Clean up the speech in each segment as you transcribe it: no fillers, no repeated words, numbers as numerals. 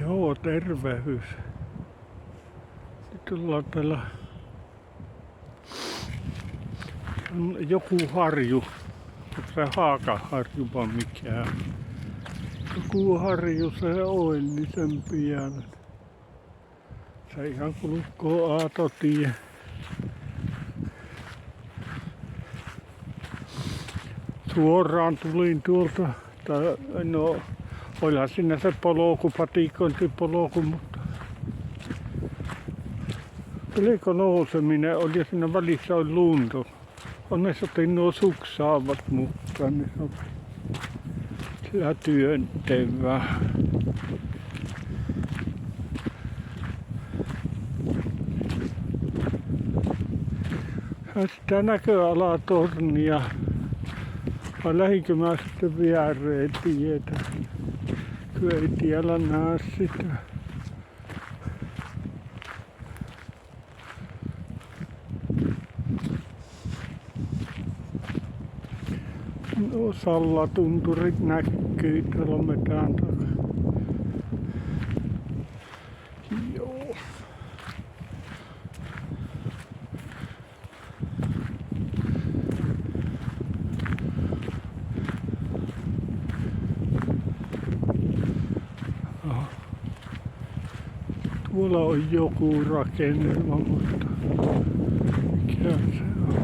Joo, tervehdys. Nyt ollaan täällä on joku harju. Onko se Haakaharju vai mikään? Joku harju, se Oillisen pian. Se ihan kulkoo Aatotie. Suoraan tulin tuolta, tai no, olihan siinä se polku, patikointipolku, mutta oliko nouseminen oli ja siinä välissä oli lunta. Onneksi otin nuo suksaavat mukaan, niin se on sillä työntevää. Ja sitä näköalatornia. Vai lähinkö mä sitten viereen tietä? Kyllä ei tiellä näe sitä. No Sallatunturit näkyy tuolla metän takaa. Joo. Tuolla on joku rakennelma, mutta mikä se on?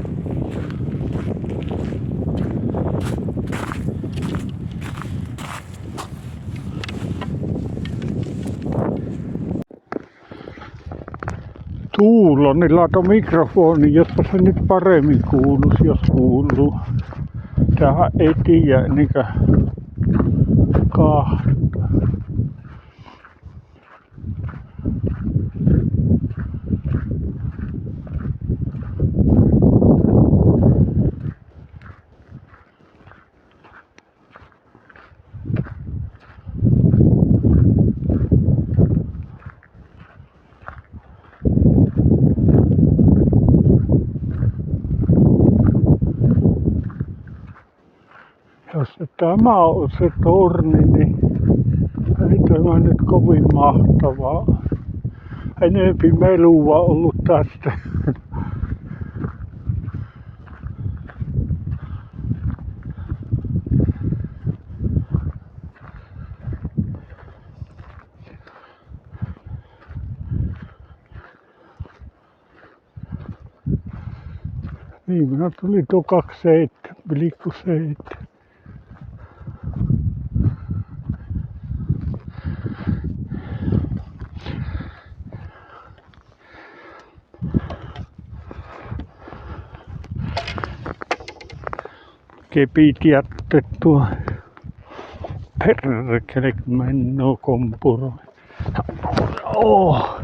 Tuulo, niin laito mikrofoni, jotta se nyt paremmin kuuluisi, jos kuuluu. Tähän ei tiedä niinkö kahta. Jos tämä on se torni, niin ei tämä nyt kovin mahtavaa. Enempi melua ollut tästä. Niin, minä tuli tuo 27,7. Kepit jätettua. Perkele, kun mennoo kompuroin. Oh.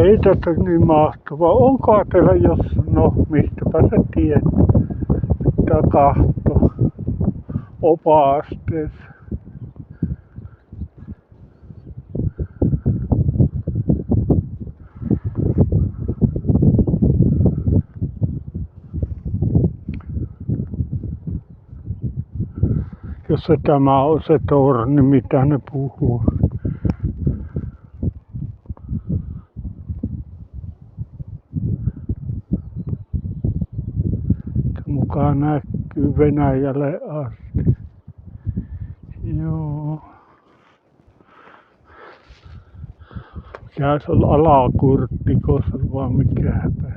Ei tätä niin mahtavaa. Onko teillä jos, no mistäpä sä tiedät, mitä kahto opaasteessa. Jos se tämä on se torni, mitä ne puhuu. Mukaan näkyy Venäjälle asti. Joo. Mikä se on Alakurttikossa vai mikäpä.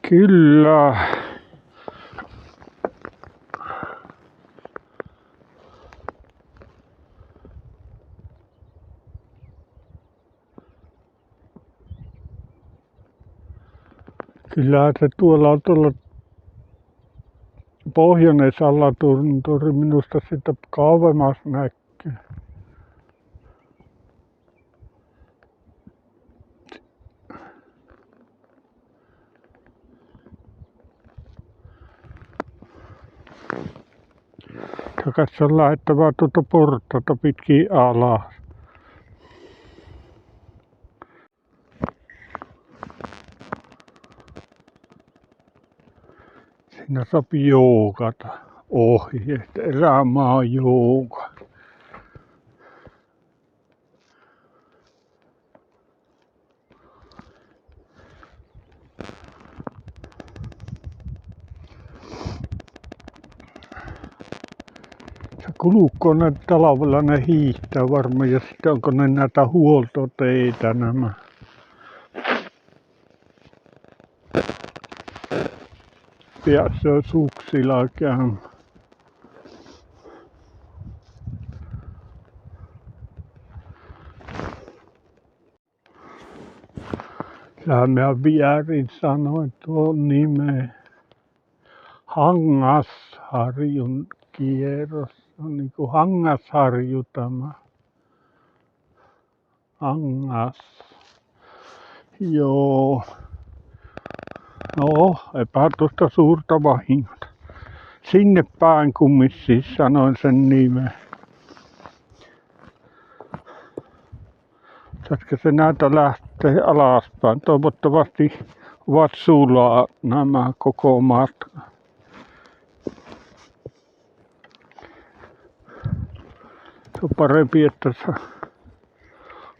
Kyllä. Kyllähän se tuolla pohjoinen Sallatunturin minusta sitä kauemmas näkyy. Takaisin on lähdettävä tuota portaita pitkin alas. Siinä sopii joogata ohi, että erämaa jooga. Se kulukko ne talvella ne hiihtää varmaan ja sitten onko ne näitä huoltoteitä nämä. Pääsee suksilla käymään. Kyllähän minä vierin sanoin tuon nimen. Hangasharjun kierros. Se on niin kuin Hangasharju tämä. Hangas. Joo. No, eipä tuosta suurta vahingot. Sinne päin kumminkin sanoin sen nimen. Pitäisikö se näitä lähtee alaspäin? Toivottavasti ovat sulaa nämä koko matka. Se on parempi, että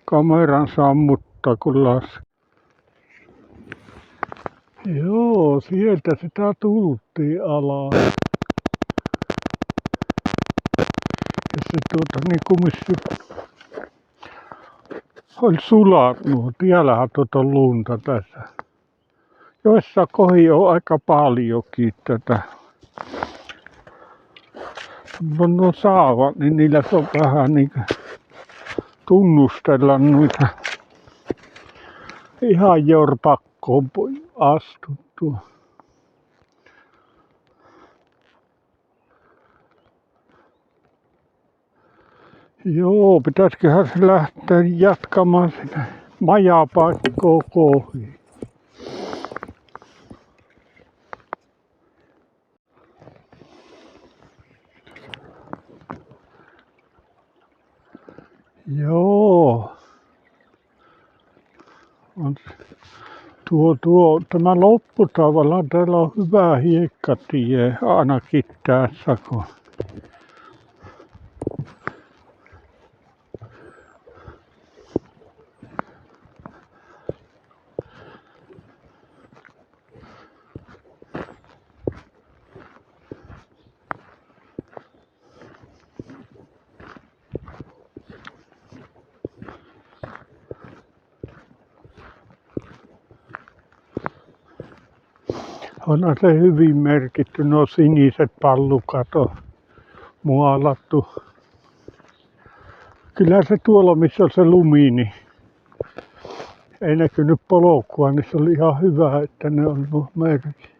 kameran sammuttaa kun laskee. Joo, sieltä sitä tultiin alas. Ja se niin kumminkin oli sulat nuo. Tiellähän on lunta tässä. Joissa kohdin on aika paljonkin tätä. On nuo saavat, niin niillä on vähän niin tunnustella noita. Ihan jorpakkoon astuttu. Joo, pitäisiköhän se lähteä jatkamaan sinne majapaikkoon kohti. Joo. On tämä loppu tavallaan täällä on hyvä hiekkatie ainakin tässä kun. Onhan se hyvin merkitty, nuo siniset pallukat on maalattu. Kyllä se tuolla missä on se lumi, niin ei näkynyt polkua, niin se oli ihan hyvä, että ne on nuo merkit.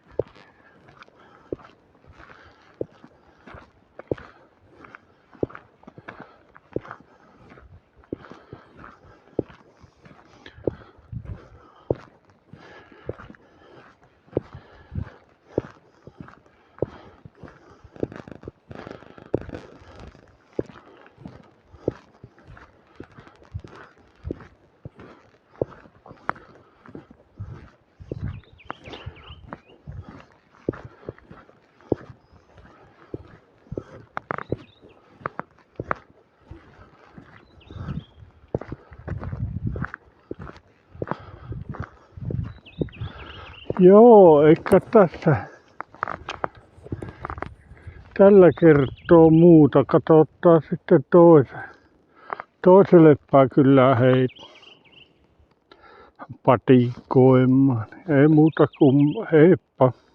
Joo, eikä tässä tällä kertoo muuta. Katsotaan sitten toiselle päin kyllä patikoimaan. Ei muuta kuin heippa.